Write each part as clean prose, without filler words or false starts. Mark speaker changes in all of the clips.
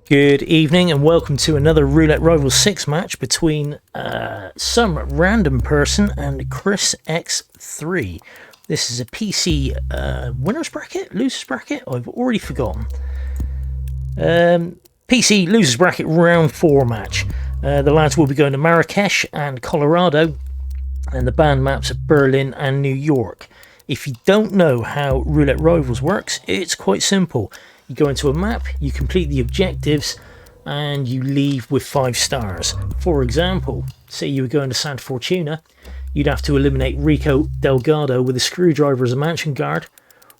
Speaker 1: Good evening and welcome to another Roulette Rivals 6 match between some random person and ChrisX3. This is a PC winners bracket? Losers bracket? I've already forgotten. PC losers bracket round 4 match. The lads will be going to Marrakesh and Colorado, and the band maps are Berlin and New York. If you don't know how Roulette Rivals works, it's quite simple. You go into a map, you complete the objectives, and you leave with 5 stars. For example, say you were going to Santa Fortuna, you'd have to eliminate Rico Delgado with a screwdriver as a mansion guard,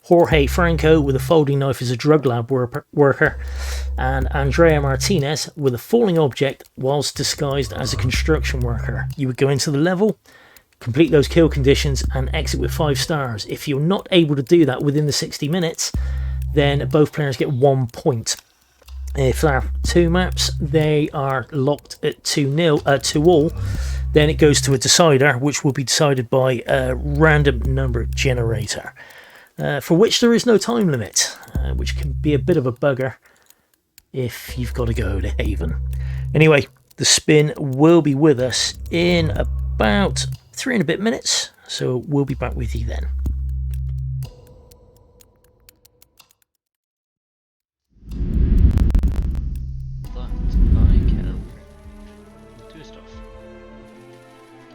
Speaker 1: Jorge Franco with a folding knife as a drug lab worker, and Andrea Martinez with a falling object whilst disguised as a construction worker. You would go into the level, complete those kill conditions, and exit with 5 stars. If you're not able to do that within the 60 minutes, then both players get 1 point. If there are 2 maps, they are locked at 2-all. Then it goes to a decider, which will be decided by a random number generator, for which there is no time limit, which can be a bit of a bugger if you've got to go to Haven. Anyway, the spin will be with us in about 3 and a bit minutes, so we'll be back with you then.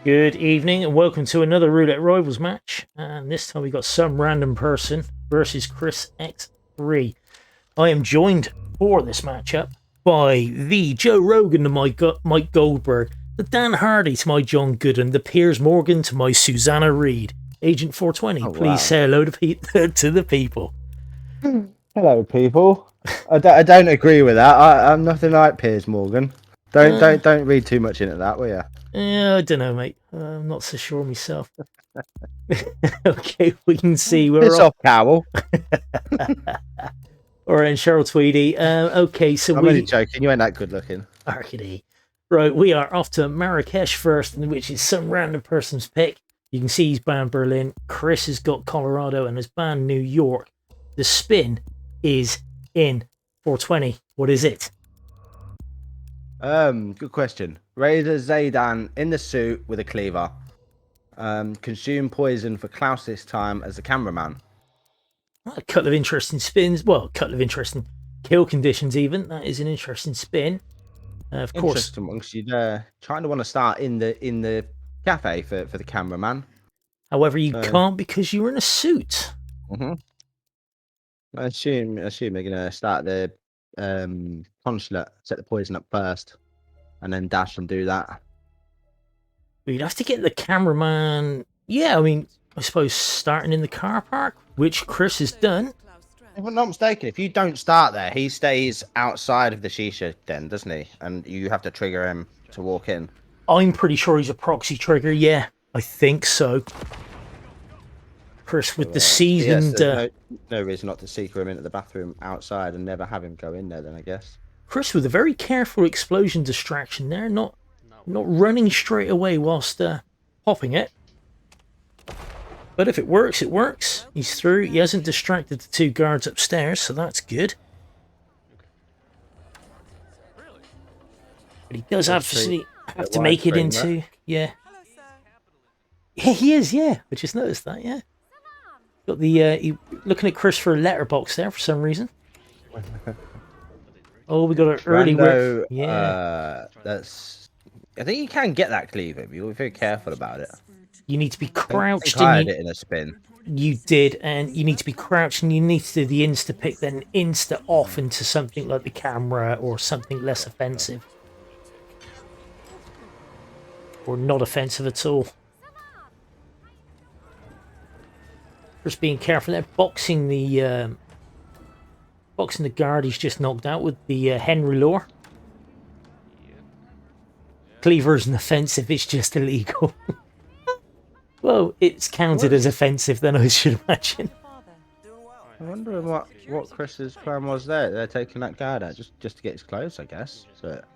Speaker 1: Good evening and welcome to another Roulette Rivals match, and this time we got some random person versus ChrisX3. I am joined for this matchup by the Joe Rogan to my Mike Goldberg, the Dan Hardy to my John Gooden, the Piers Morgan to my Susanna Reid. Agent 420, please say hello to the people.
Speaker 2: Hello, people. I don't agree with that. I'm nothing like Piers Morgan. Don't read too much into that, will you?
Speaker 1: Yeah, I don't know, mate. I'm not so sure myself. Okay, we can see we're
Speaker 2: off Cowell.
Speaker 1: All right, Cheryl Tweedy. Okay, so
Speaker 2: I'm only joking. You ain't that good looking.
Speaker 1: Arcady. Right, we are off to Marrakesh first, which is some random person's pick. You can see he's banned Berlin. Chris has got Colorado and has banned New York. The spin is in 420. What is it?
Speaker 2: Good question. Razor Zaydan in the suit with a cleaver. Consume poison for Klaus this time as a cameraman.
Speaker 1: A couple of interesting spins. Well, a couple of interesting kill conditions even. That is an interesting spin. Of course.
Speaker 2: Interesting one, because you'd trying to want to start in the cafe for the cameraman.
Speaker 1: However, you can't because you're in a suit.
Speaker 2: Mm-hmm. I assume they're going to start the consulate, set the poison up first, and then dash and do that.
Speaker 1: You'd have to get the cameraman. Yeah, I mean, I suppose starting in the car park, which Chris has done.
Speaker 2: If I'm not mistaken, if you don't start there, he stays outside of the shisha den, doesn't he? And you have to trigger him to walk in.
Speaker 1: I'm pretty sure he's a proxy trigger. Yeah, I think so. Chris with the seasoned...
Speaker 2: no reason not to secret him into the bathroom outside and never have him go in there then, I guess.
Speaker 1: Chris with a very careful explosion distraction there, not running straight away whilst popping it. But if it works, it works. He's through. He hasn't distracted the 2 guards upstairs, so that's good. But he does have to make it into... Yeah. Yeah, he is, yeah. I just noticed that, yeah. Got the looking at Chris for a letterbox there for some reason. Oh, we got an early work. Yeah,
Speaker 2: I think you can get that cleaver. You're very careful about it.
Speaker 1: You need to be crouched.
Speaker 2: I it in a spin.
Speaker 1: You did, and you need to be crouched, and you need to do the insta pick, then insta off into something like the camera or something less offensive, or not offensive at all. Just being careful there, boxing the guard he's just knocked out with the Henry Lore. Cleaver isn't offensive, it's just illegal. Well, it's counted as offensive then, I should imagine.
Speaker 2: I wonder what Chris's plan was there. They're taking that guard out just to get his clothes, I guess. But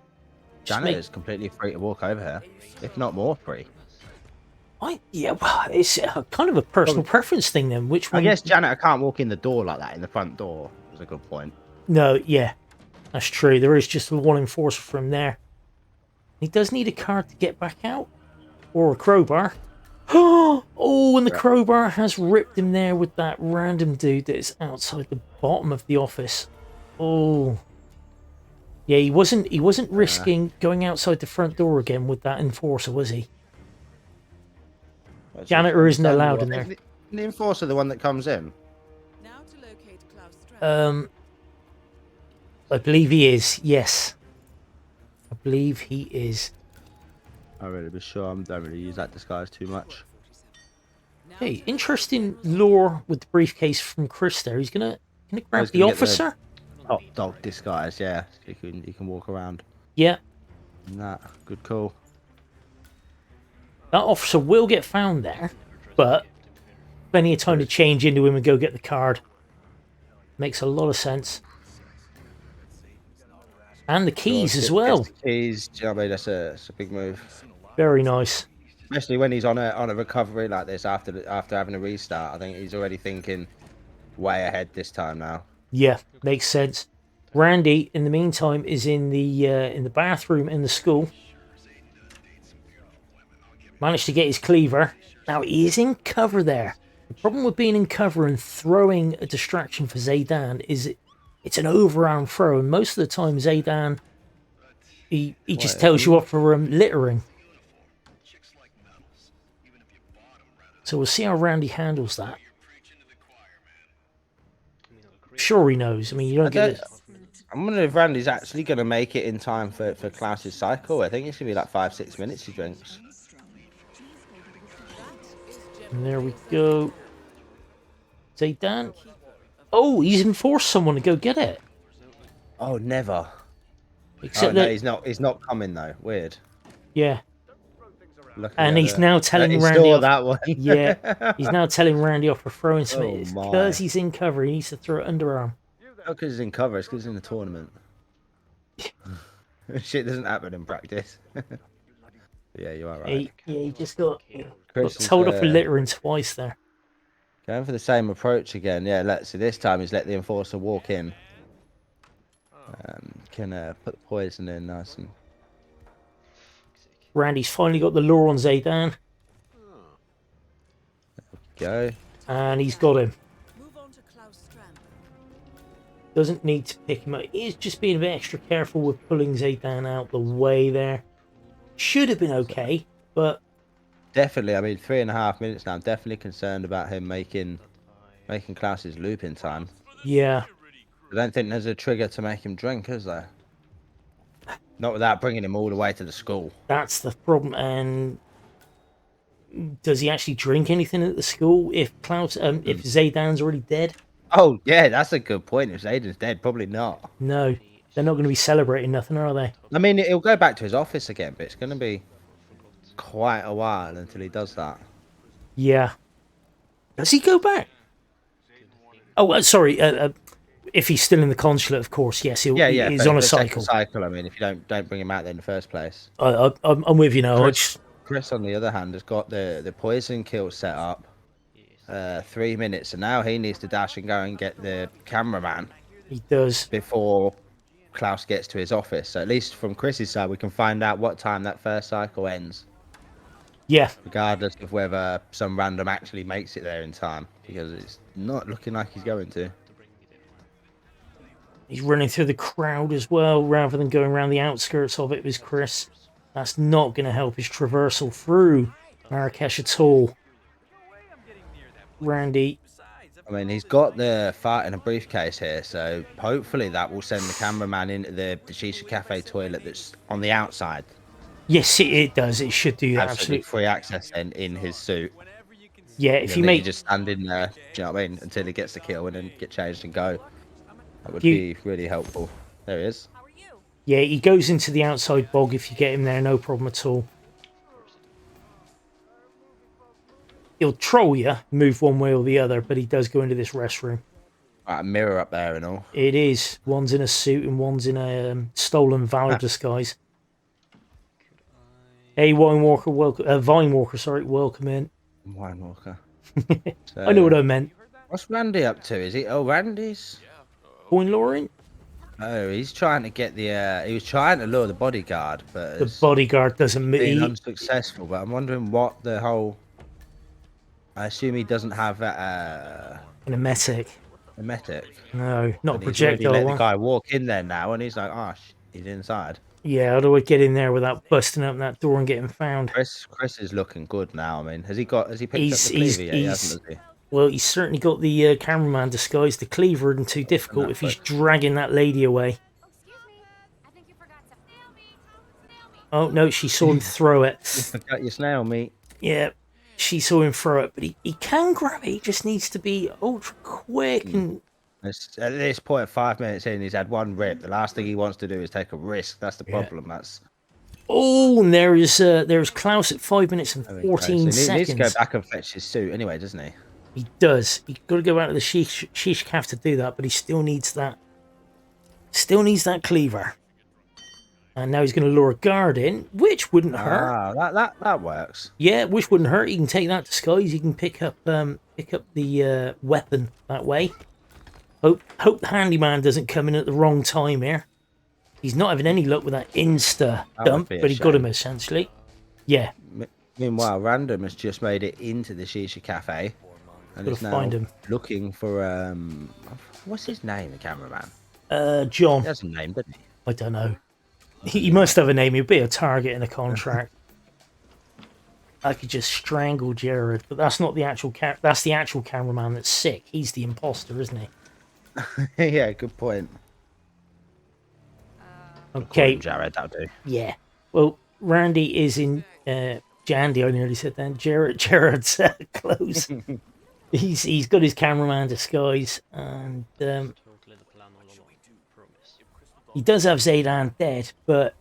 Speaker 2: Janet is completely free to walk over here, if not more free.
Speaker 1: Yeah, well, it's kind of a personal preference thing then. Which one?
Speaker 2: I guess Janet can't walk in the door like that, in the front door. Was a good point.
Speaker 1: No, yeah. That's true. There is just one enforcer from there. He does need a card to get back out. Or a crowbar. Oh, and the crowbar has ripped him there with that random dude that is outside the bottom of the office. Oh. Yeah, he wasn't risking going outside the front door again with that enforcer, was he? Janitor isn't allowed in there.
Speaker 2: The enforcer, the one that comes in?
Speaker 1: I believe he is, yes. I believe he is.
Speaker 2: I really be sure. I don't really use that disguise too much.
Speaker 1: Hey, interesting lore with the briefcase from Chris there. He's gonna grab the officer.
Speaker 2: Hot dog disguise, yeah. You can walk around.
Speaker 1: Yeah.
Speaker 2: Nah, good call.
Speaker 1: That officer will get found there, but plenty of time to change into him and go get the card. Makes a lot of sense. And the keys as well.
Speaker 2: The keys, you know what I mean? That's a big move.
Speaker 1: Very nice.
Speaker 2: Especially when he's on a recovery like this after having a restart. I think he's already thinking way ahead this time now.
Speaker 1: Yeah, makes sense. Randy, in the meantime, is in the bathroom in the school. Managed to get his cleaver. Now he is in cover there. The problem with being in cover and throwing a distraction for Zaydan is it's an overarm throw, and most of the time Zaydan he just tells you off for littering. So we'll see how Randy handles that. Sure he knows. I mean, you don't get it.
Speaker 2: I'm wondering if Randy's actually going to make it in time for Klaus's cycle. I think it's going to be like 5-6 minutes he drinks.
Speaker 1: And there we go. Zaydan. Oh, he's enforced someone to go get it.
Speaker 2: Oh, never.
Speaker 1: Except
Speaker 2: no,
Speaker 1: that
Speaker 2: he's not coming though. Weird.
Speaker 1: Yeah. And he's now telling Randy off.
Speaker 2: That one.
Speaker 1: Yeah, he's now telling Randy off for throwing something. Because he's in cover, he needs to throw it underarm.
Speaker 2: Not because he's in cover, it's because he's in the tournament. Shit doesn't happen in practice. Yeah, you are right.
Speaker 1: He just got told off for littering twice there.
Speaker 2: Going for the same approach again. Yeah, let's see. This time he's let the enforcer walk in. Can put the poison in nice and...
Speaker 1: Randy's finally got the lure on Zaydan.
Speaker 2: Go.
Speaker 1: And he's got him. Doesn't need to pick him up. He's just being a bit extra careful with pulling Zaydan out the way there. Should have been okay, but...
Speaker 2: Definitely, I mean, 3.5 minutes now. I'm definitely concerned about him making Klaus's loop in time.
Speaker 1: Yeah.
Speaker 2: I don't think there's a trigger to make him drink, is there? Not without bringing him all the way to the school.
Speaker 1: That's the problem. And does he actually drink anything at the school if if Zaydan's already dead?
Speaker 2: Oh, yeah, that's a good point. If Zaydan's dead, probably not.
Speaker 1: No, they're not going to be celebrating nothing, are they?
Speaker 2: I mean, he'll go back to his office again, but it's going to be quite a while until he does that.
Speaker 1: Yeah. Does he go back? Oh, sorry. If he's still in the consulate, of course, yes. He's on a cycle.
Speaker 2: I mean, if you don't bring him out there in the first place.
Speaker 1: I'm with you now.
Speaker 2: Chris, on the other hand, has got the poison kill set up. 3 minutes, and now he needs to dash and go and get the cameraman.
Speaker 1: He does.
Speaker 2: Before Klaus gets to his office. So at least from Chris's side, we can find out what time that first cycle ends.
Speaker 1: Yeah.
Speaker 2: Regardless of whether SomeRandom actually makes it there in time, because it's not looking like he's going to.
Speaker 1: He's running through the crowd as well, rather than going around the outskirts of it with Chris. That's not going to help his traversal through Marrakesh at all. Randy.
Speaker 2: I mean, he's got the fart in a briefcase here, so hopefully that will send the cameraman into the Shisha Cafe toilet that's on the outside.
Speaker 1: Yes, it does. It should do that.
Speaker 2: Absolutely free access then in his suit.
Speaker 1: Yeah, if you make...
Speaker 2: just stand in there, do you know what I mean, until he gets the kill and then get changed and go. That would be really helpful. There he is.
Speaker 1: Yeah, he goes into the outside bog if you get him there, no problem at all. He'll troll you, move one way or the other, but he does go into this restroom.
Speaker 2: Right, a mirror up there and all.
Speaker 1: It is. One's in a suit and one's in a stolen valor disguise. Hey, Winewalker, welcome. Vinewalker, sorry, welcome in.
Speaker 2: Winewalker.
Speaker 1: I know what I meant.
Speaker 2: What's Randy up to? Is he? Oh, Randy's.
Speaker 1: Coin Lauren?
Speaker 2: Oh, he's trying to get the. He was trying to lure the bodyguard, but
Speaker 1: The
Speaker 2: it's
Speaker 1: bodyguard doesn't
Speaker 2: been
Speaker 1: move.
Speaker 2: unsuccessful. But I'm wondering what the whole. I assume he doesn't have
Speaker 1: An emetic.
Speaker 2: a medic.
Speaker 1: No, not a
Speaker 2: And he's already
Speaker 1: projectile
Speaker 2: let the
Speaker 1: one.
Speaker 2: guy walk in there now, and he's like, "Oh, he's inside."
Speaker 1: Yeah, how do I get in there without busting up that door and getting found?
Speaker 2: Chris is looking good now. I mean, has he picked up
Speaker 1: He's
Speaker 2: the
Speaker 1: he's
Speaker 2: cleaver yet? He
Speaker 1: he's
Speaker 2: hasn't, has he?
Speaker 1: well, he's certainly got the cameraman disguise. The cleaver isn't too difficult if he's dragging that lady away. Oh no, she saw him throw it.
Speaker 2: You forgot your snail meat.
Speaker 1: Yeah, she saw him throw it, but he can grab it. He just needs to be ultra quick and.
Speaker 2: At this point, 5 minutes in, he's had one rip. The last thing he wants to do is take a risk. That's the problem. That's.
Speaker 1: Oh, and there's Klaus at 5 minutes and 14 seconds.
Speaker 2: He needs to go back and fetch his suit anyway, doesn't he?
Speaker 1: He does. He's got to go out to the sheesh calf to do that, but he still needs that. Still needs that cleaver. And now he's going to lure a guard in, which wouldn't hurt.
Speaker 2: Ah, that works.
Speaker 1: Yeah, which wouldn't hurt. He can take that disguise. He can pick up the weapon that way. Hope the handyman doesn't come in at the wrong time here. He's not having any luck with that insta dump, but he got him essentially. Yeah.
Speaker 2: Meanwhile, Random has just made it into the Shisha Cafe and is now looking for what's his name, the cameraman?
Speaker 1: John.
Speaker 2: He has a name, doesn't he?
Speaker 1: I don't know. He must have a name. He'll be a target in a contract. I could just strangle Jared, but that's not the actual that's the actual cameraman that's sick. He's the imposter, isn't he?
Speaker 2: Yeah, good point.
Speaker 1: Okay,
Speaker 2: Jared, that'll do.
Speaker 1: Yeah. Well, Randy is in Jandy. I nearly said that. Jared's clothes. He's got his cameraman disguise, and he does have Zaydan dead, but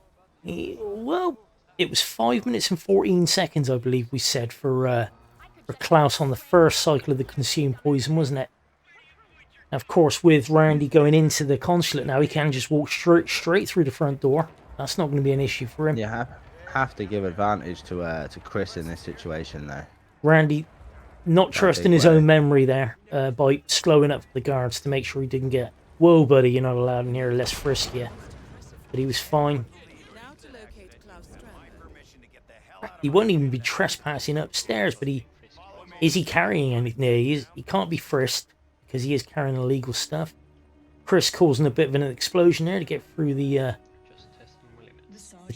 Speaker 1: it was 5 minutes and 14 seconds, I believe we said for Klaus on the first cycle of the consumed poison, wasn't it? Of course, with Randy going into the consulate now, he can just walk straight through the front door. That's not going to be an issue for him.
Speaker 2: You have to give advantage to Chris in this situation, though.
Speaker 1: Randy not trusting his own memory there by slowing up the guards to make sure he didn't get, whoa, buddy, you're not allowed in here, let's frisk you. But he was fine. He won't even be trespassing upstairs, but is he carrying anything? No, he can't be frisked, because he is carrying illegal stuff. Chris causing a bit of an explosion there to get through the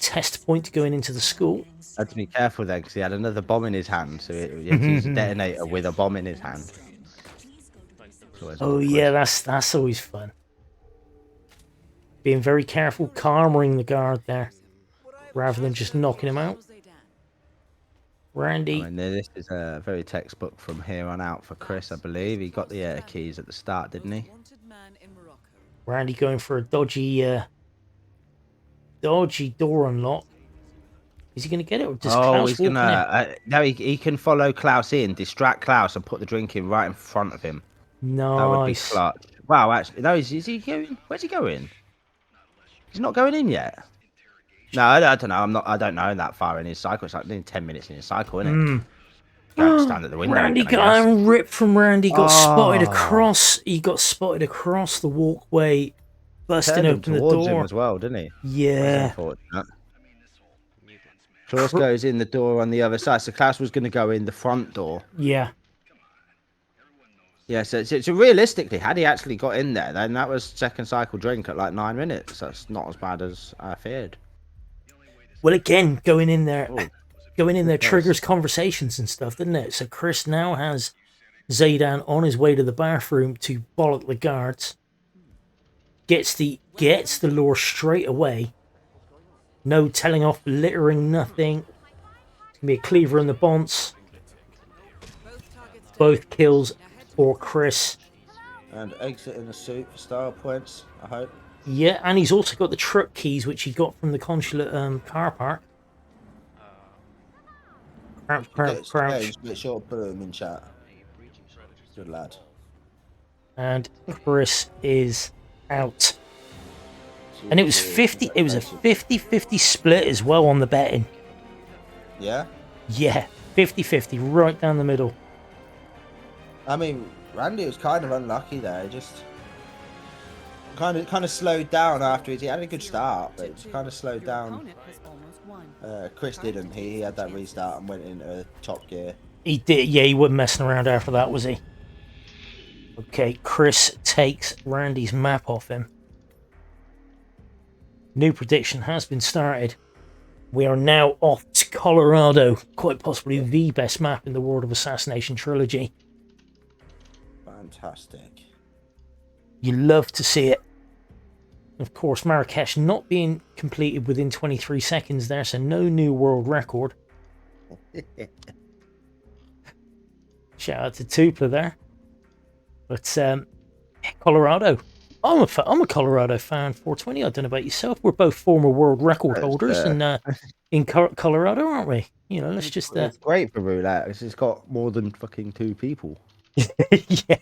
Speaker 1: test point going into the school.
Speaker 2: Had to be careful there because he had another bomb in his hand, so he had to use a detonator with a bomb in his hand.
Speaker 1: Oh yeah, that's always fun. Being very careful, cornering the guard there, rather than just knocking him out. Randy.
Speaker 2: I mean, this is a very textbook from here on out for Chris, I believe. He got the keys at the start, didn't he?
Speaker 1: Randy going for a dodgy door unlock. Is he going to get it, or does Klaus
Speaker 2: he's gonna. No, he can follow Klaus in, distract Klaus, and put the drink in right in front of him.
Speaker 1: Nice.
Speaker 2: That would be clutch. Wow, actually, no. Is he going? Where's he going? He's not going in yet. No, I don't know. I don't know that far in his cycle. It's like nearly 10 minutes in his cycle, isn't it? Go stand at the window.
Speaker 1: Randy got ripped from Randy. Got spotted across. He got spotted across the walkway, busting open the door
Speaker 2: him as well, didn't he?
Speaker 1: Yeah.
Speaker 2: Klaus goes in the door on the other side. So Klaus was going to go in the front door.
Speaker 1: Yeah.
Speaker 2: Yeah, so realistically, had he actually got in there, then that was second cycle drink at like 9 minutes. That's not as bad as I feared.
Speaker 1: Well, again, going in there triggers conversations and stuff, doesn't it? So Chris now has Zaydan on his way to the bathroom to bollock the guards. Gets the lure straight away. No telling off, littering, nothing. It's gonna be a cleaver in the bonce. Both kills for Chris.
Speaker 2: And exit in the suit for style points, I hope.
Speaker 1: Yeah, and he's also got the truck keys, which he got from the consulate car park. Crouch.
Speaker 2: Make sure to put him in chat. Good lad.
Speaker 1: And Chris is out. And it was 50. It was a 50-50 split as well on the betting.
Speaker 2: Yeah?
Speaker 1: Yeah, 50-50, right down the middle.
Speaker 2: I mean, Randy was kind of unlucky there. Kind of slowed down afterwards. He had a good start, but it kind of slowed down. Chris didn't. He had that restart and went into top gear.
Speaker 1: He did, yeah, he wasn't messing around after that, was he? Okay, Chris takes Randy's map off him. New prediction has been started. We are now off to Colorado, quite possibly the best map in the World of Assassination trilogy.
Speaker 2: Fantastic.
Speaker 1: You love to see it. Of course, Marrakesh not being completed within 23 seconds there, so no new world record. Shout out to Tupla there. But Colorado. I'm a Colorado fan. 420. I don't know about yourself. We're both former world record holders in Colorado, aren't we? You know, let's just.
Speaker 2: It's great for roulette. It's got more than fucking 2 people.
Speaker 1: Yeah.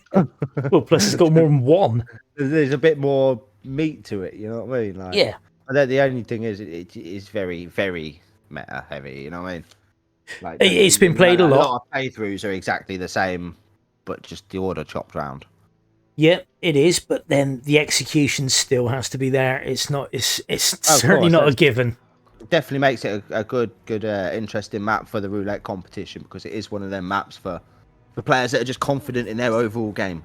Speaker 1: Well, plus it's got more than one.
Speaker 2: There's a bit more meat to it. You know what I mean? Like,
Speaker 1: yeah.
Speaker 2: But the only thing is, it is very, very meta heavy. You know what I mean? Like,
Speaker 1: it's been played a lot.
Speaker 2: A lot of playthroughs are exactly the same, but just the order chopped round.
Speaker 1: Yeah, it is, but then the execution still has to be there. It's not. It's certainly not a given.
Speaker 2: It definitely makes it a good, interesting map for the roulette competition, because it is one of them maps for players that are just confident in their overall game.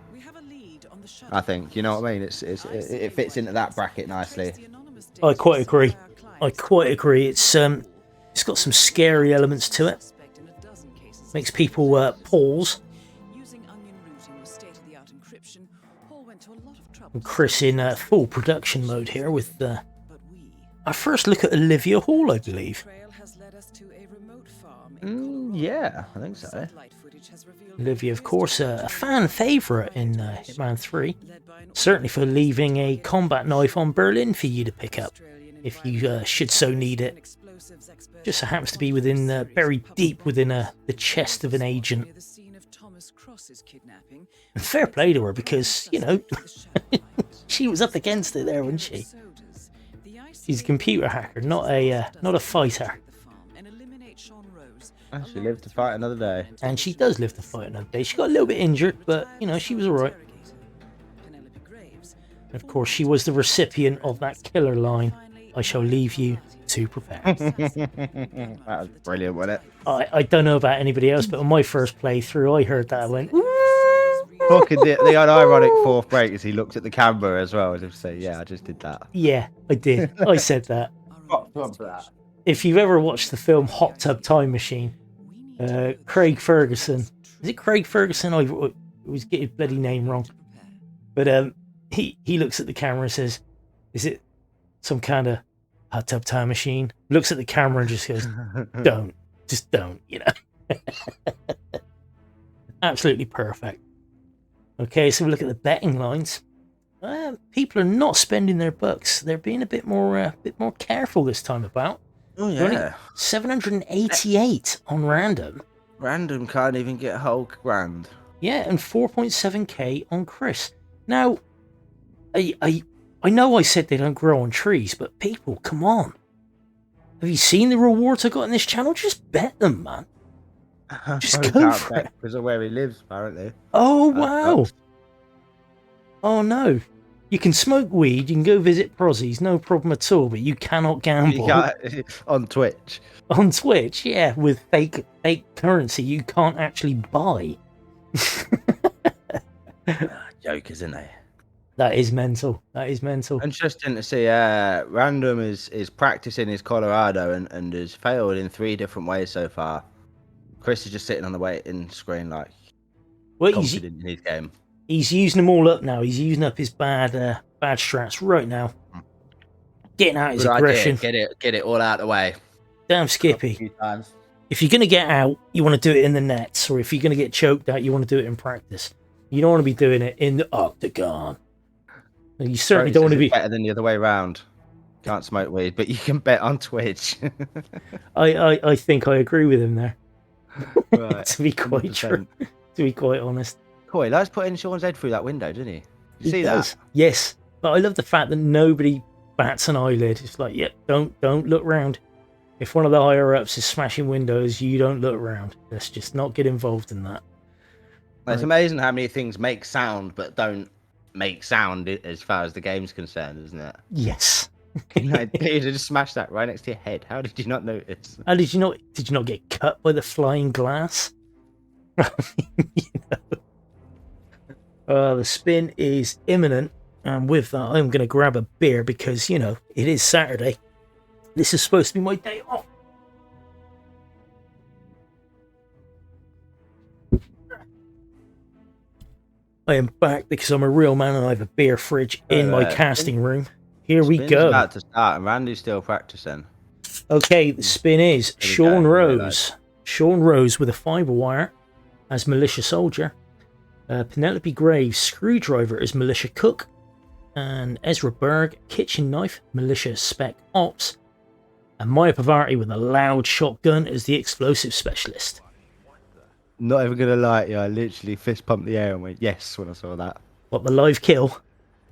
Speaker 2: I think, you know what I mean. It fits into that bracket nicely.
Speaker 1: I quite agree. It's got some scary elements to it. Makes people pause. And Chris in full production mode here with our first look at Olivia Hall, I believe.
Speaker 2: Yeah, I think so.
Speaker 1: Olivia, of course, a fan favourite in Hitman 3. Certainly for leaving a combat knife on Berlin for you to pick up, if you should so need it. Just so happens to be within, buried deep within the chest of an agent. And fair play to her, because, you know, she was up against it there, wasn't she? She's a computer hacker, not a fighter.
Speaker 2: She lived to fight another day.
Speaker 1: And she does live to fight another day. She got a little bit injured, but, you know, she was alright. Of course, she was the recipient of that killer line, "I shall leave you to prepare."
Speaker 2: That was brilliant, wasn't it?
Speaker 1: I don't know about anybody else, but on my first playthrough, I heard that. I went,
Speaker 2: Fucking the unironic fourth break as he looked at the camera as well, as if to say, yeah, I just did that.
Speaker 1: Yeah, I did. I said that. If you've ever watched the film Hot Tub Time Machine, Craig Ferguson, is it Craig Ferguson? I always get his bloody name wrong. But he looks at the camera and says, "Is it some kind of hot tub time machine?" Looks at the camera and just goes, "Don't. Just don't," you know. Absolutely perfect. Okay, so we look at the betting lines. People are not spending their bucks. They're being a bit more careful this time about.
Speaker 2: Oh yeah,
Speaker 1: 788 on random.
Speaker 2: Random can't even get a whole grand.
Speaker 1: Yeah, and 4.7k on Chris. Now, I know I said they don't grow on trees, but people, come on. Have you seen the rewards I got on this channel? Just bet them, man. Just go for it.
Speaker 2: Because of where he lives, apparently.
Speaker 1: Oh, wow. Oh, no. You can smoke weed, you can go visit Prozzies, no problem at all, but you cannot gamble.
Speaker 2: On Twitch.
Speaker 1: On Twitch, yeah, with fake currency you can't actually buy.
Speaker 2: Jokers, isn't they?
Speaker 1: That is mental. That is mental.
Speaker 2: Interesting to see. Random is practicing his Colorado and has failed in 3 different ways so far. Chris is just sitting on the waiting screen, like, confident in his game.
Speaker 1: He's using them all up now. He's using up his bad strats right now. Getting out his aggression.
Speaker 2: Get it all out of the way.
Speaker 1: Damn Skippy. If you're going to get out, you want to do it in the nets. Or if you're going to get choked out, you want to do it in practice. You don't want to be doing it in the octagon. You certainly don't want to be...
Speaker 2: better than the other way around. Can't smoke weed, but you can bet on Twitch.
Speaker 1: I think I agree with him there.
Speaker 2: Right.
Speaker 1: To be quite 100%. True. To be quite honest.
Speaker 2: Cool, he likes putting Sean's head through that window, doesn't he? You see that?
Speaker 1: Yes. But I love the fact that nobody bats an eyelid. It's like, yeah, don't look round. If one of the higher ups is smashing windows, you don't look round. Let's just not get involved in that.
Speaker 2: It's amazing how many things make sound but don't make sound as far as the game's concerned, isn't it?
Speaker 1: Yes.
Speaker 2: Like, dude, just smashed that right next to your head. How did you not notice?
Speaker 1: How did you not? Did you not get cut by the flying glass? The spin is imminent, and with that, I'm going to grab a beer because it is Saturday. This is supposed to be my day off. I am back because I'm a real man and I have a beer fridge in my casting room. Here we go.
Speaker 2: About to start, and Randy's still practicing.
Speaker 1: Okay, the spin is Sean Rose. Sean Rose with a fibre wire as Militia Soldier. Penelope Graves, Screwdriver as Militia Cook. And Ezra Berg, Kitchen Knife, Militia Spec Ops. And Maya Pavarti with a loud shotgun as the Explosive Specialist.
Speaker 2: Not even gonna lie, I literally fist pumped the air and went yes when I saw that.
Speaker 1: What, the live kill?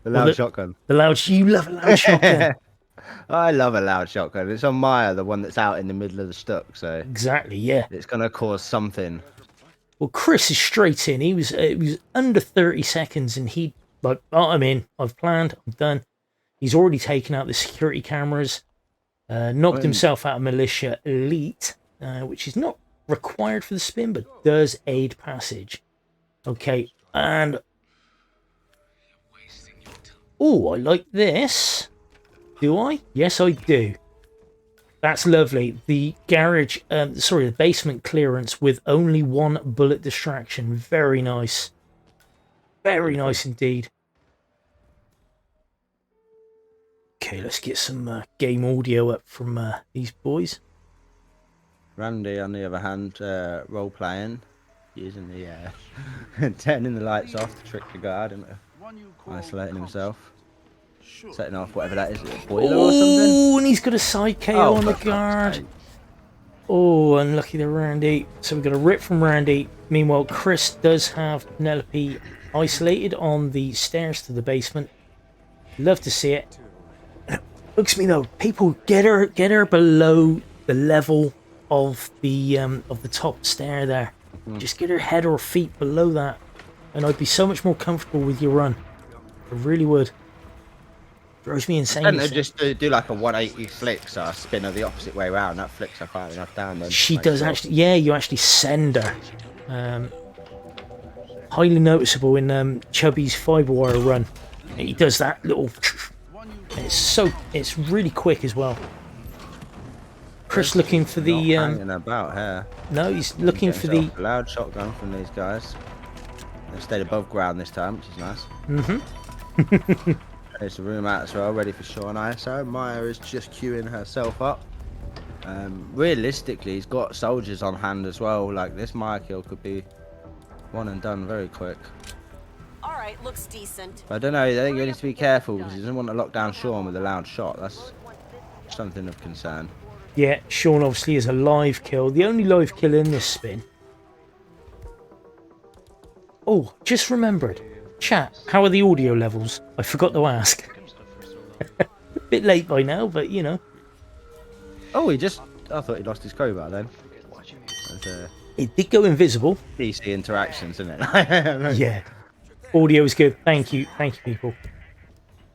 Speaker 2: The loud shotgun.
Speaker 1: The loud. You love a loud shotgun.
Speaker 2: I love a loud shotgun. It's on Maya, the one that's out in the middle of the stuck. So
Speaker 1: exactly, yeah.
Speaker 2: It's gonna cause something.
Speaker 1: Well, Chris is straight in. It was under 30 seconds, and he I'm in. I've planned. I'm done. He's already taken out the security cameras. Knocked himself out of Militia Elite, which is not required for the spin, but does aid passage. Okay, and I like this. Do I? Yes, I do. That's lovely. The garage, the basement clearance with only one bullet distraction. Very nice. Very nice indeed. Okay, let's get some game audio up from these boys.
Speaker 2: Randy, on the other hand, role playing, using the turning the lights off to trick the guard into isolating himself, setting off whatever that is, a boiler or something.
Speaker 1: Oh, and he's got a side KO on the guard. Oh, unlucky to Randy. So we've got a rip from Randy. Meanwhile, Chris does have Penelope isolated on the stairs to the basement. Love to see it. Looks me though, people get her below the level of the top stair there. Just get her head or feet below that, and I'd be so much more comfortable with your run. I really would. Drives me insane.
Speaker 2: And they just do like a 180 flick, so I spin her the opposite way around. That flicks her far enough down. Then
Speaker 1: she does actually. Yeah, you actually send her. Highly noticeable in Chubby's fibre wire run. He does that little. It's really quick as well. Chris looking for the
Speaker 2: about here.
Speaker 1: No, he's looking for the
Speaker 2: loud shotgun from these guys. They stayed above ground this time, which is nice. There's a room out as well, ready for Sean ISO. Maya is just queuing herself up. Realistically, he's got soldiers on hand as well. Like, this Maya kill could be one and done very quick.
Speaker 3: Alright, looks decent.
Speaker 2: But I don't know, I think you need to be careful because he doesn't want to lock down Sean with a loud shot. That's something of concern.
Speaker 1: Yeah, Sean obviously is a live kill. The only live kill in this spin. Oh, just remembered. Chat, how are the audio levels? I forgot to ask. A bit late by now, but you know.
Speaker 2: Oh, I thought he lost his crowbar then.
Speaker 1: It did go invisible.
Speaker 2: DC interactions, isn't it?
Speaker 1: Yeah. Audio is good. Thank you, people.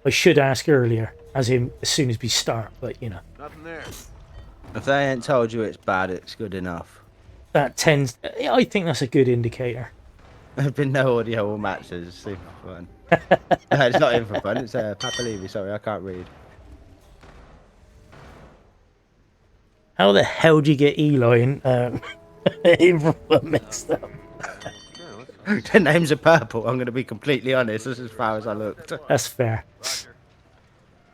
Speaker 1: I should ask earlier, as soon as we start, but you know.
Speaker 4: Nothing there.
Speaker 2: If they ain't told you it's bad, it's good enough.
Speaker 1: That tends. I think that's a good indicator.
Speaker 2: There's been no audio or matches. It's super fun. No, it's not in for fun. It's Papa Levy. Sorry, I can't read.
Speaker 1: How the hell do you get Eli in mixed up?
Speaker 2: The names are purple. I'm going to be completely honest. That's as far as I looked.
Speaker 1: That's fair.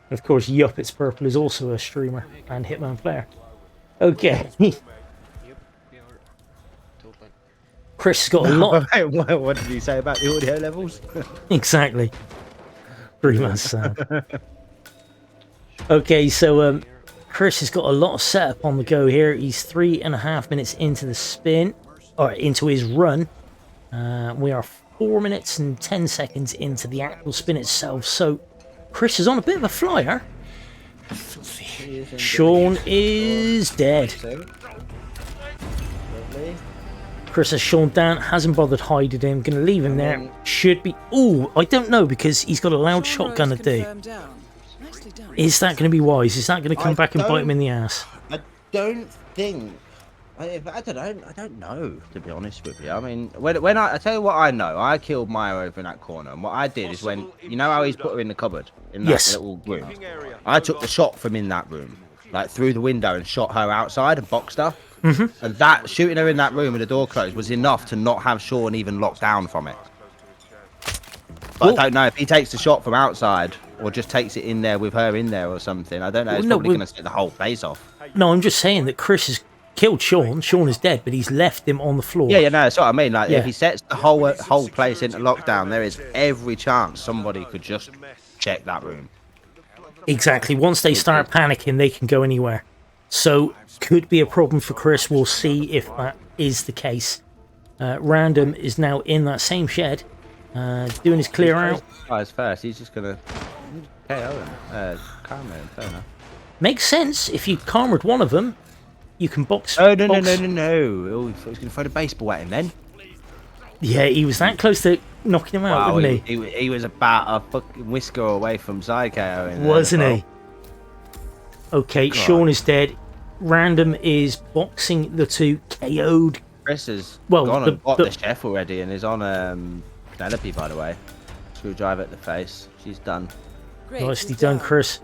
Speaker 1: Of course, Yup It's Purple is also a streamer and Hitman player. Okay. Chris has got a lot.
Speaker 2: What did you say about the audio levels?
Speaker 1: Exactly. Pretty much sad. Okay, so Chris has got a lot of setup on the go here. He's 3.5 minutes into the spin, or into his run. We are 4 minutes and 10 seconds into the actual spin itself. So Chris is on a bit of a flyer. Sean is dead. Chris has Sean down, hasn't bothered hiding him, gonna leave him there. Should be. Ooh, I don't know because he's got a loud shotgun to do. Is that going to be wise? Is that going to come back and bite him in the ass?
Speaker 2: I don't think. I don't know, to be honest with you. I mean, when I tell you what I know, I killed Maya over in that corner, and what I did is when you know how he's put her in the cupboard in that little room, I took the shot from in that room, like through the window, and shot her outside and boxed her. And that shooting her in that room with the door closed was enough to not have Sean even locked down from it. But I don't know if he takes the shot from outside or just takes it in there with her in there or something. I don't know. It's probably going to set the whole place off.
Speaker 1: No, I'm just saying that Chris has killed Sean. Sean is dead, but he's left him on the floor.
Speaker 2: Yeah, no, that's what I mean. Like, if he sets the whole place into lockdown, there is every chance somebody could just check that room.
Speaker 1: Exactly. Once they start panicking, they can go anywhere. So, could be a problem for Chris. We'll see if that is the case. Random is now in that same shed, doing his clear out.
Speaker 2: Guys, first, he's just gonna KO him. Karma him, fair enough.
Speaker 1: Makes sense. If you karmaed one of them, you can box.
Speaker 2: Oh, no. Oh, he was gonna throw the baseball at him then.
Speaker 1: Yeah, he was that close to knocking him out, wasn't he?
Speaker 2: He was about a fucking whisker away from side KO.
Speaker 1: Wasn't he? Okay, God. Sean is dead. Random is boxing the two KO'd.
Speaker 2: Chris has gone and got the chef already and is on Penelope, by the way. Screwdriver at the face. She's done.
Speaker 1: Nicely done, Chris.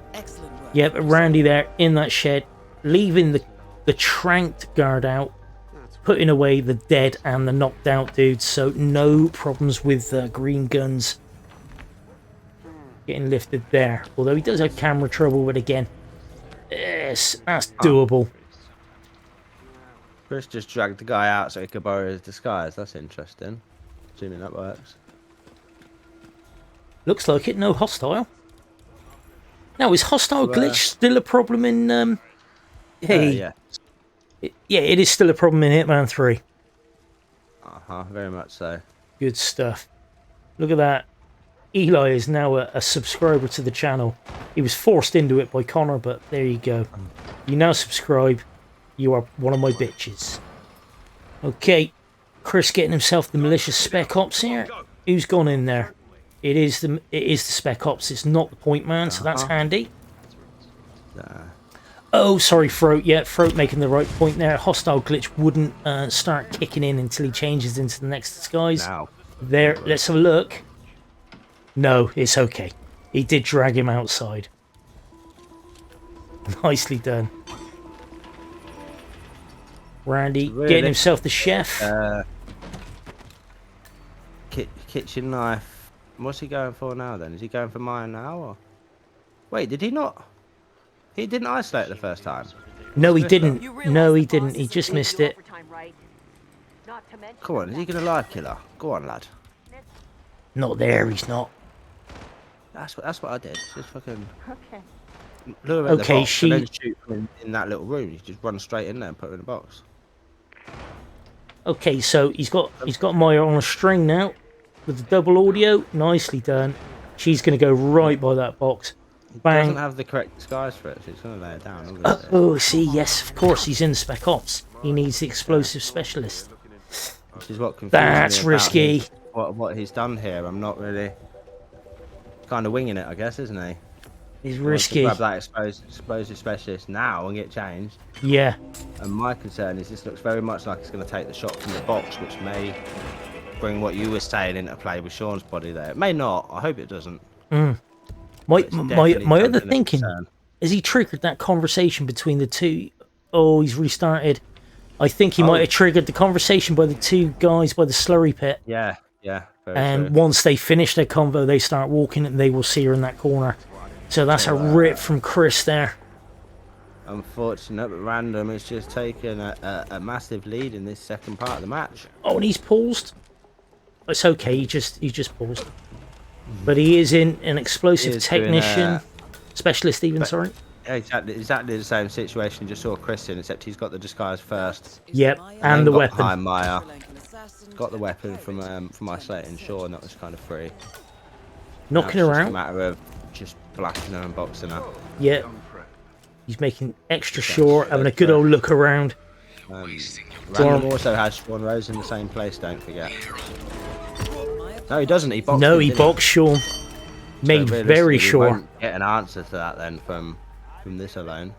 Speaker 1: Yep, Randy there in that shed, leaving the tranked guard out, putting away the dead and the knocked out dudes, so no problems with green guns getting lifted there. Although he does have camera trouble, but again, yes, that's doable.
Speaker 2: Chris just dragged the guy out so he could borrow his disguise. That's interesting. Assuming that works.
Speaker 1: Looks like it. No hostile. Now, is hostile glitch still a problem in...
Speaker 2: yeah.
Speaker 1: It is still a problem in Hitman 3.
Speaker 2: Very much so.
Speaker 1: Good stuff. Look at that. Eli is now a subscriber to the channel. He was forced into it by Connor, but there you go. You now subscribe. You are one of my bitches. Okay. Chris getting himself the malicious Spec Ops here. Who's gone in there? It is the Spec Ops. It's not the Point Man, so that's handy. Oh, sorry, Throat. Yeah, Throat making the right point there. Hostile glitch wouldn't start kicking in until he changes into the next disguise. There, let's have a look. No, it's okay. He did drag him outside. Nicely done. Randy getting himself the chef.
Speaker 2: Kitchen knife. What's he going for now then? Is he going for mine now? Or... Wait, did he not? He didn't isolate the first time.
Speaker 1: No, he didn't. No, he didn't. He just missed it.
Speaker 2: Come on, is he going to live kill her? Go on, lad.
Speaker 1: Not there, he's not.
Speaker 2: That's what I did. Just fucking...
Speaker 3: Okay.
Speaker 2: Lure her at the box and then shoot in that little room. You just run straight in there and put her in the box.
Speaker 1: Okay, so he's got Maya on a string now with the double audio. Nicely done. She's going to go right by that box. Bang.
Speaker 2: He doesn't have the correct disguise for it. She's going to lay it down.
Speaker 1: Oh, see, yes, of course, he's in Spec Ops. He needs the explosive specialist.
Speaker 2: Which is what confuses
Speaker 1: That's
Speaker 2: me
Speaker 1: risky.
Speaker 2: What he's done here. I'm not really... Kind of winging it, I guess, isn't he?
Speaker 1: He's risky.
Speaker 2: Grab that explosive specialist now and get changed.
Speaker 1: Yeah.
Speaker 2: And my concern is this looks very much like it's going to take the shot from the box, which may bring what you were saying into play with Sean's body there. It may not. I hope it doesn't.
Speaker 1: My other thinking is he triggered that conversation between the two. Oh, he's restarted. I think he might have triggered the conversation by the two guys by the slurry pit.
Speaker 2: Yeah.
Speaker 1: And once they finish their convo, they start walking and they will see her in that corner. So that's a rip from Chris there.
Speaker 2: Unfortunate, but Random has just taken a massive lead in this second part of the match.
Speaker 1: Oh, and he's paused. It's okay, he just paused. But he is in an explosive technician, specialist even, sorry.
Speaker 2: Yeah, exactly the same situation you just saw Chris in, except he's got the disguise first.
Speaker 1: Yep, and the weapon.
Speaker 2: Behind Maya. Got the weapon from isolating Sean, that was kind of free.
Speaker 1: Knocking her out.
Speaker 2: It's a matter of just blasting her and boxing her.
Speaker 1: Yeah. He's making extra sure, having a good old look around.
Speaker 2: Random also has Sean Rose in the same place, don't forget. No, he doesn't. He boxed
Speaker 1: No,
Speaker 2: him,
Speaker 1: he
Speaker 2: didn't
Speaker 1: boxed Sean. Made
Speaker 2: So
Speaker 1: very
Speaker 2: realistically, we
Speaker 1: sure.
Speaker 2: won't get an answer to that then from this alone.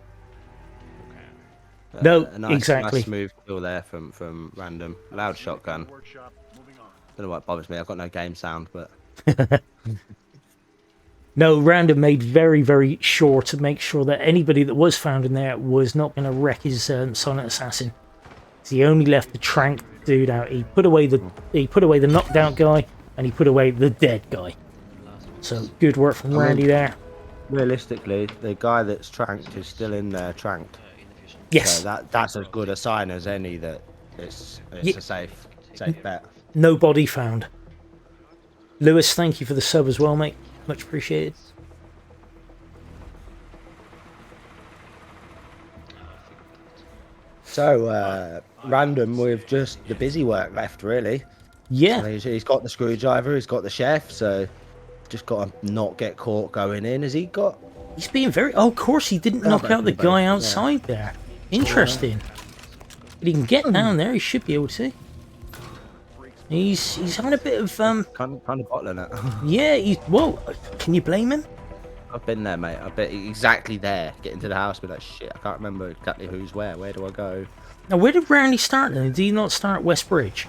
Speaker 1: No,
Speaker 2: A nice,
Speaker 1: exactly.
Speaker 2: nice smooth kill there from Random. Loud shotgun. Don't know what bothers me. I've got no game sound, but
Speaker 1: No, Random made very, very sure to make sure that anybody that was found in there was not going to wreck his silent assassin. He only left the trank dude out. He put away the knocked out guy, and he put away the dead guy. So good work from Randy there.
Speaker 2: realistically, the guy that's tranked is still in there tranked.
Speaker 1: Yes.
Speaker 2: So that's as good a sign as any that it's a safe bet.
Speaker 1: No body found. Lewis, thank you for the sub as well, mate. Much appreciated.
Speaker 2: So, Random with just the busy work left, really.
Speaker 1: Yeah.
Speaker 2: He's got the screwdriver, he's got the chef, so just got to not get caught going in. Has he got?
Speaker 1: He's being very... Oh, of course, he didn't knock out the guy outside there. Interesting. But he can get down there. He should be able to. He's having a bit of...
Speaker 2: Kind of bottling it.
Speaker 1: Yeah, well, can you blame him?
Speaker 2: I've been there, mate. I've been exactly there. Getting to the house, but like, shit, I can't remember exactly who's where. Where do I go?
Speaker 1: Now, where did Randy start then? Did he not start at West Bridge?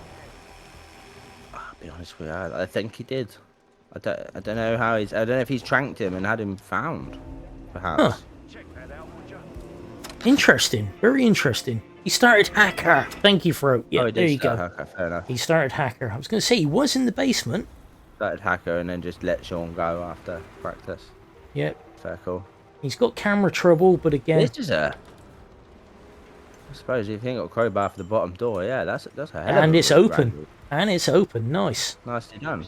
Speaker 2: I'll be honest with you, I think he did. I don't know how I don't know if he's tranked him and had him found, perhaps.
Speaker 1: Huh. Interesting. Very interesting. He started Hacker. Thank you, Fro. Yeah,
Speaker 2: Oh,
Speaker 1: there you go.
Speaker 2: Hacker, fair enough.
Speaker 1: He started Hacker. I was going to say he was in the basement.
Speaker 2: Started Hacker and then just let Sean go after practice.
Speaker 1: Yep.
Speaker 2: Fair cool.
Speaker 1: He's got camera trouble, but again...
Speaker 2: This is I suppose if you ain't got a crowbar for the bottom door, yeah, that's a hell of
Speaker 1: And
Speaker 2: a
Speaker 1: it's
Speaker 2: look,
Speaker 1: open.
Speaker 2: Randy.
Speaker 1: And it's open. Nice.
Speaker 2: Nicely done.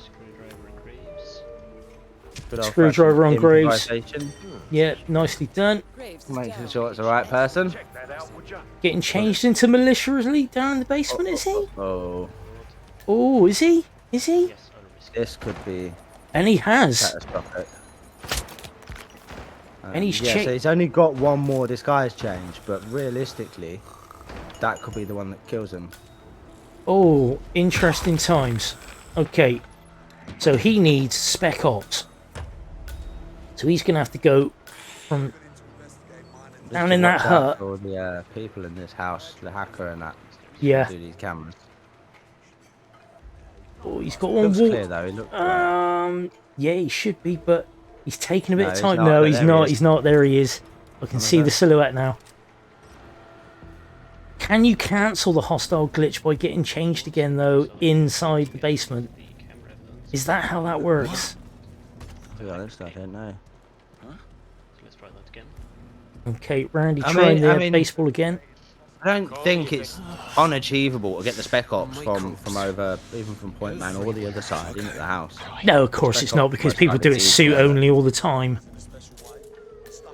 Speaker 2: Good
Speaker 1: Screwdriver on
Speaker 2: old-fashioned
Speaker 1: Graves.
Speaker 2: improvisation.
Speaker 1: Yeah, nicely done.
Speaker 2: Making sure it's the right person.
Speaker 1: Getting changed into militia elite down in the basement, is he?
Speaker 2: Oh,
Speaker 1: Oh, is he? Is he?
Speaker 2: this could be
Speaker 1: And he has.
Speaker 2: catastrophic.
Speaker 1: And he's
Speaker 2: yeah, so he's only got one more disguise change, but realistically, that could be the one that kills him.
Speaker 1: Oh, interesting times. Okay, so he needs spec ops. So he's going to have to go from down in that hut.
Speaker 2: For the people in this house, the hacker and that.
Speaker 1: Yeah.
Speaker 2: Do these cameras.
Speaker 1: Oh, he's got one
Speaker 2: Looks
Speaker 1: wall.
Speaker 2: clear though. He looks right.
Speaker 1: Yeah, he should be, but he's taking a bit
Speaker 2: No,
Speaker 1: of
Speaker 2: he's
Speaker 1: time.
Speaker 2: not,
Speaker 1: No,
Speaker 2: but
Speaker 1: he's
Speaker 2: there he
Speaker 1: not.
Speaker 2: is.
Speaker 1: He's not. There he is. I can see the silhouette now. Can you cancel the hostile glitch by getting changed again, though, inside the basement? Is that how that works?
Speaker 2: To be honest, I don't know.
Speaker 1: Okay, Randy,
Speaker 2: I
Speaker 1: trying the
Speaker 2: mean-
Speaker 1: baseball again.
Speaker 2: I don't think it's unachievable to get the spec ops from over, even from Point Man or the other side into the house.
Speaker 1: No, of course it's not, because people do it suit only all the time.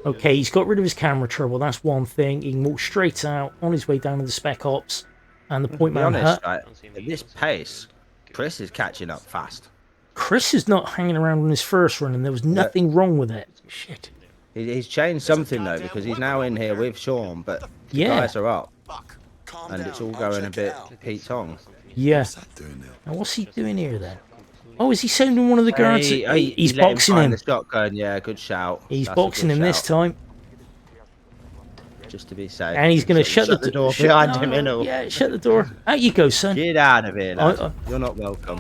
Speaker 1: Okay, he's got rid of his camera trouble. That's one thing. He can walk straight out on his way down to the spec ops and the Point
Speaker 2: To be
Speaker 1: Man
Speaker 2: honest,
Speaker 1: hut.
Speaker 2: at this pace, Chris is catching up fast.
Speaker 1: Chris is not hanging around on his first run, and there was nothing wrong with it. Shit.
Speaker 2: He's changed something though, because he's now in here with Sean, but the
Speaker 1: Yeah.
Speaker 2: guys are up, and it's all going a bit Pete Tong.
Speaker 1: Yeah. Now what's he doing here then? Oh, is he sending one of the guards? He's
Speaker 2: let
Speaker 1: boxing
Speaker 2: find
Speaker 1: him.
Speaker 2: The shotgun, yeah, good shout.
Speaker 1: He's
Speaker 2: That's a
Speaker 1: boxing
Speaker 2: good
Speaker 1: him this
Speaker 2: shout,
Speaker 1: time.
Speaker 2: just to be safe.
Speaker 1: And he's going to shut the
Speaker 2: door behind him, you know.
Speaker 1: Yeah, shut the door. Out you go, son.
Speaker 2: Get out of here, lad.
Speaker 1: I-
Speaker 2: You're not welcome.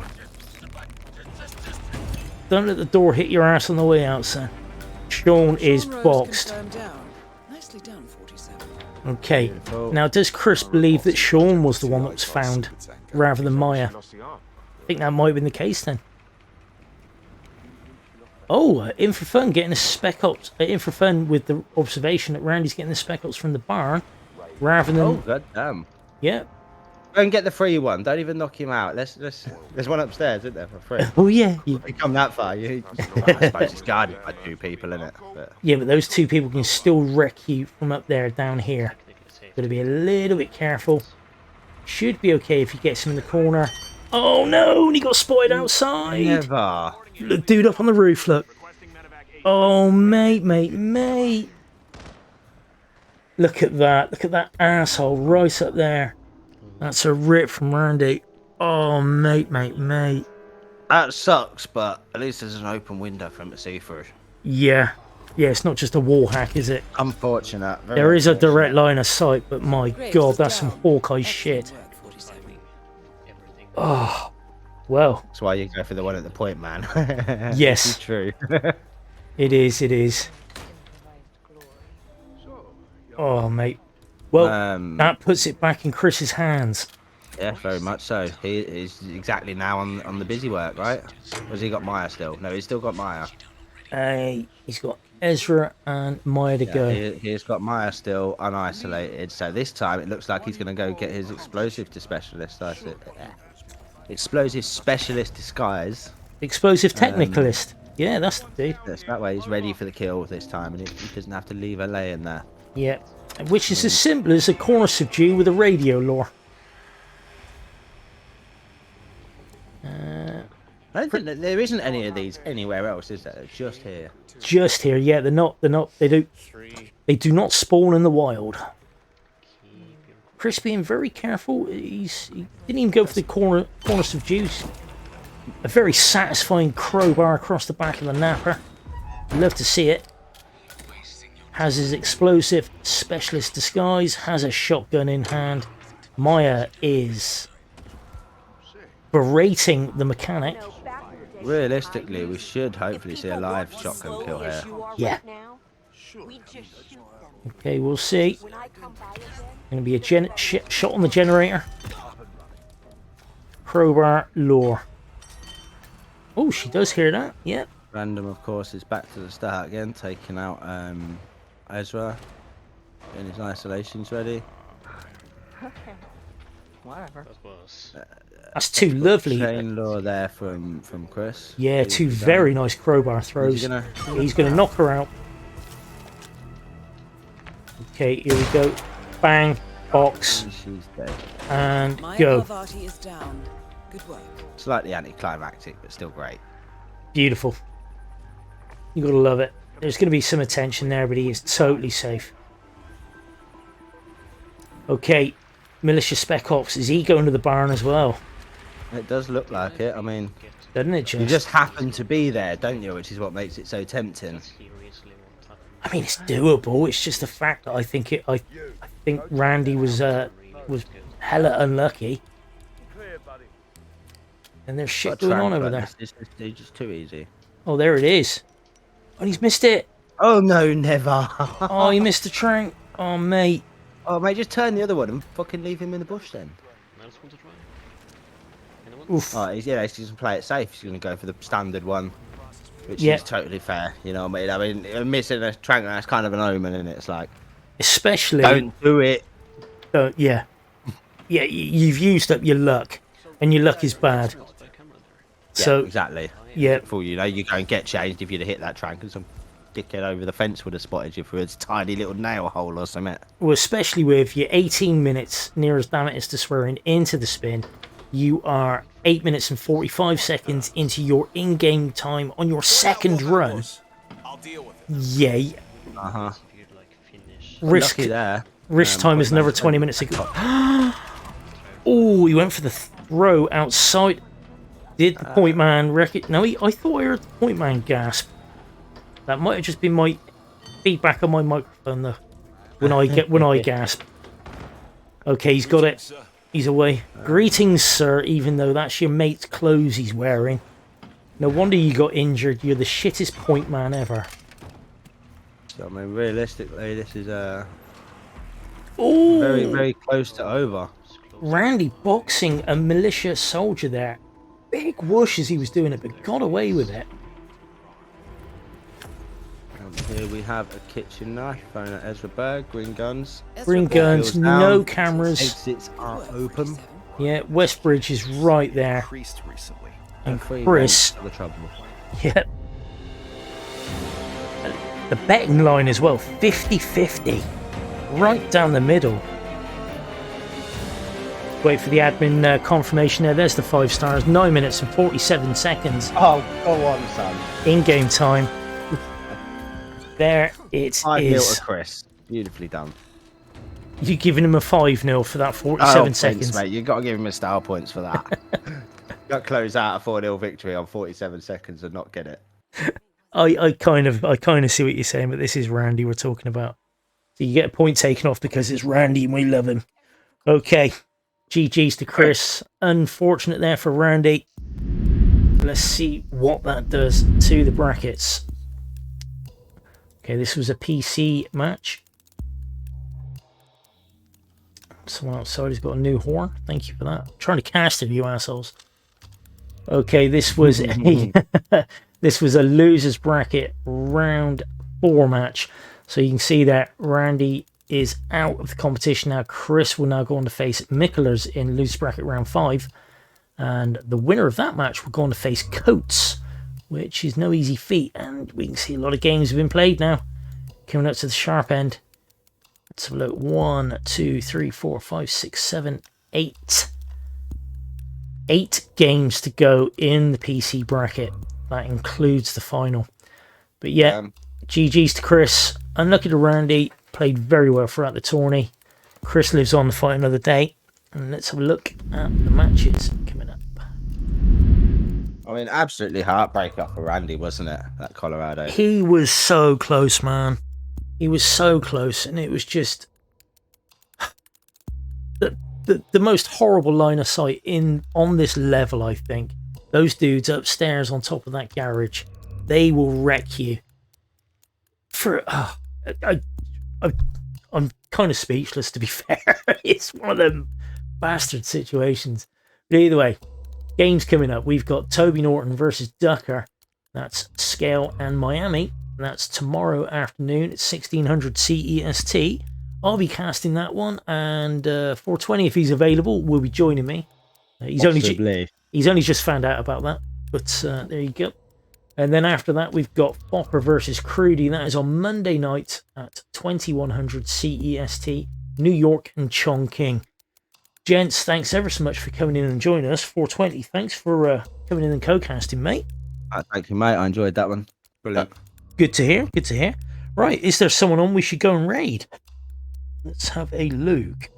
Speaker 1: Don't let the door hit your ass on the way out, son. Sean is boxed.
Speaker 4: Nicely done, 47.
Speaker 1: Okay. Now, does Chris believe that Sean was the one that was found rather than Maya? I think that might have been the case then. Oh, in for fun, getting a spec ops. In for fun with the observation that Randy's getting the spec ops from the barn rather than.
Speaker 2: Oh, god damn.
Speaker 1: Yeah.
Speaker 2: Go and get the free one. Don't even knock him out. There's one upstairs, isn't there, for free?
Speaker 1: Oh yeah.
Speaker 2: You come that far, I suppose it's guarded by two people, innit? But
Speaker 1: Yeah, but those two people can still wreck you from up there down here. Gotta be a little bit careful. Should be okay if he gets him in the corner. Oh no, and he got spotted outside.
Speaker 2: never.
Speaker 1: Look, dude up on the roof, look. Oh, mate. Look at that. Look at that asshole right up there. That's a rip from Randy. Oh, mate.
Speaker 2: That sucks, but at least there's an open window for him to see through.
Speaker 1: Yeah. Yeah, it's not just a wall hack, is it?
Speaker 2: Unfortunate.
Speaker 1: There is a direct line of sight, but my God, that's some Hawkeye shit.
Speaker 4: Excellent work, 47.
Speaker 1: Oh, well.
Speaker 2: That's why you go for the one at the point, man.
Speaker 1: Yes.
Speaker 2: It's true.
Speaker 1: It is. Oh, mate. Well, that puts it back in Chris's hands.
Speaker 2: Yeah, very much so. He is exactly now on the busy work, right? Or has he got Maya still? No, he's still got Maya.
Speaker 1: He's got Ezra and Maya to go.
Speaker 2: He's got Maya still unisolated. So this time it looks like he's going to go get his explosive to specialist. That's it. Explosive specialist disguise.
Speaker 1: Explosive technicalist. Yeah, that's the dude.
Speaker 2: Yes, that way he's ready for the kill this time, and he doesn't have to leave her laying there.
Speaker 1: Yeah, which is as simple as a corner subdue with a radio lure.
Speaker 2: I don't think that there isn't any of these anywhere else, is there? They're just here.
Speaker 1: Just here, yeah. They're not. They do not spawn in the wild. Chris being very careful. He didn't even go for the corner subdues. A very satisfying crowbar across the back of the napper. Love to see it. Has his explosive specialist disguise. Has a shotgun in hand. Maya is berating the mechanic.
Speaker 2: Realistically, we should hopefully see a live shotgun kill here.
Speaker 1: Yeah. Okay, we'll see. Going to be a shot on the generator. Crowbar lure. Oh, she does hear that. Yep.
Speaker 2: Random, of course, is back to the start again, taking out Ezra. Getting his isolations ready.
Speaker 5: Whatever.
Speaker 1: That's two lovely.
Speaker 2: Chain lure there from Chris.
Speaker 1: Yeah, two very nice crowbar throws. He's gonna knock her out. Okay, here we go. Bang, box,
Speaker 2: She's dead.
Speaker 1: and
Speaker 4: My
Speaker 1: go.
Speaker 4: Parvati is down. Good work.
Speaker 2: Slightly anticlimactic, but still great.
Speaker 1: Beautiful. You gotta love it. There's gonna be some attention there, but he is totally safe. Okay, Militia Spec Ops. Is he going to the barn as well?
Speaker 2: It does look like it. I mean,
Speaker 1: Doesn't it
Speaker 2: you just happen to be there, don't you? Which is what makes it so tempting.
Speaker 1: I mean, it's doable. It's just the fact that I think Randy was hella unlucky. And there's shit going on over there.
Speaker 2: It's just too easy.
Speaker 1: Oh, there it is. Oh, he's missed it.
Speaker 2: Oh no, never.
Speaker 1: Oh, he missed the trank. Oh, mate.
Speaker 2: Oh mate, just turn the other one and fucking leave him in the bush then.
Speaker 1: Oof.
Speaker 2: Oh, he's just gonna play it safe. He's gonna go for the standard one, which
Speaker 1: Yeah.
Speaker 2: is totally fair. You know what I mean? Missing a trank, that's kind of an omen, and it's like,
Speaker 1: Especially.
Speaker 2: don't do it.
Speaker 1: Yeah. Yeah, you've used up your luck, and your luck is bad. So
Speaker 2: Yeah, exactly.
Speaker 1: yeah,
Speaker 2: Before you know, you go and get changed if you'd have hit that trank, and some dickhead over the fence would have spotted you through its tiny little nail hole or something.
Speaker 1: well, especially with your 18 minutes, near as damn it is to swearing, into the spin, you are 8 minutes and 45 seconds into your in-game time on your second run. Yay.
Speaker 2: Uh-huh.
Speaker 1: Risk
Speaker 2: Lucky there.
Speaker 1: time is another 20 minutes ago. Oh, he went for the throw outside. Did the point man reckon? No, I thought I heard the point man gasp. That might have just been my feedback on my microphone though. When I gasp. Okay, he's got it. He's away. Greetings, sir, even though that's your mate's clothes he's wearing. No wonder you got injured. You're the shittest point man ever.
Speaker 2: So, I mean, realistically, this is
Speaker 1: Oh,
Speaker 2: very, very close to over.
Speaker 1: Randy boxing a militia soldier there. Big whoosh as he was doing it, but got away with it.
Speaker 2: And here we have a kitchen knife thrown at Ezra Berg. Green guns.
Speaker 1: Green guns,
Speaker 2: Wheels down.
Speaker 1: no cameras.
Speaker 2: Exits are open.
Speaker 1: Yeah, Westbridge is right there. And
Speaker 2: Free
Speaker 1: Chris,
Speaker 2: rent for the trouble.
Speaker 1: yeah. The betting line as well, 50-50. Right down the middle. Wait for the admin confirmation there. There's the 5 stars. 9 minutes and 47 seconds.
Speaker 2: Oh, go on, son.
Speaker 1: In-game time. There it
Speaker 2: 5 mil
Speaker 1: is.
Speaker 2: to Chris. Beautifully done.
Speaker 1: You're giving him a 5-0 for that 47 seconds.
Speaker 2: Mate, you've got to give him a style points for that. Got to close out a 4-0 victory on 47 seconds and not get it.
Speaker 1: I kind of see what you're saying, but this is Randy we're talking about. So you get a point taken off because it's Randy and we love him. Okay. GG's to Chris. Unfortunate there for Randy. Let's see what that does to the brackets. Okay, this was a PC match. Someone outside has got a new horn. Thank you for that. I'm trying to cast it, you assholes. Okay, this was a this was a losers bracket round 4 match. So you can see that Randy is out of the competition now. Chris will now go on to face Mikkelers in losers bracket round 5. And the winner of that match will go on to face Coates, which is no easy feat. And we can see a lot of games have been played now. Coming up to the sharp end. Let's have a look. 1, 2, 3, 4, 5, 6, 7, 8. 8 games to go in the PC bracket. That includes the final. But yeah, GG's to Chris. Unlucky to Randy. Played very well throughout the tourney. Chris lives on to fight another day. And let's have a look at the matches coming up.
Speaker 2: I mean, absolutely heartbreaker for Randy, wasn't it? That Colorado.
Speaker 1: He was so close, man. He was so close, and it was just the most horrible line of sight on this level. I think those dudes upstairs on top of that garage, they will wreck you. I'm kind of speechless, to be fair. It's one of them bastard situations. But either way, games coming up. We've got Toby Norton versus Ducker. That's Scale and Miami. That's tomorrow afternoon at 1600 CEST. I'll be casting that one, and 420, if he's available, will be joining me. He's only just found out about that, but there you go. And then after that, we've got Fopper versus Crudy. That is on Monday night at 2100 CEST, New York and Chongqing. Gents, thanks ever so much for coming in and joining us. 420, thanks for coming in and co-casting, mate.
Speaker 2: Thank you, mate. I enjoyed that one. Brilliant.
Speaker 1: Good to hear. Good to hear. Right, is there someone on we should go and raid? Let's have a look.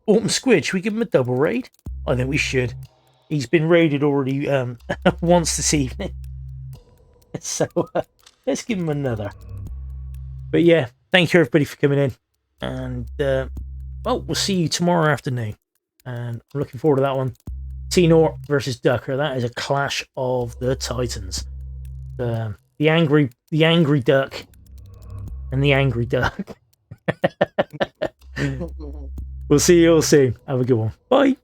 Speaker 1: Autumn Squid, should we give him a double raid? I think we should. He's been raided already once this evening. So let's give him another. But yeah, thank you everybody for coming in. And we'll see you tomorrow afternoon. And I'm looking forward to that one. T-Nor versus Ducker. That is a clash of the Titans. The angry duck and the angry duck. We'll see you all soon. Have a good one. Bye.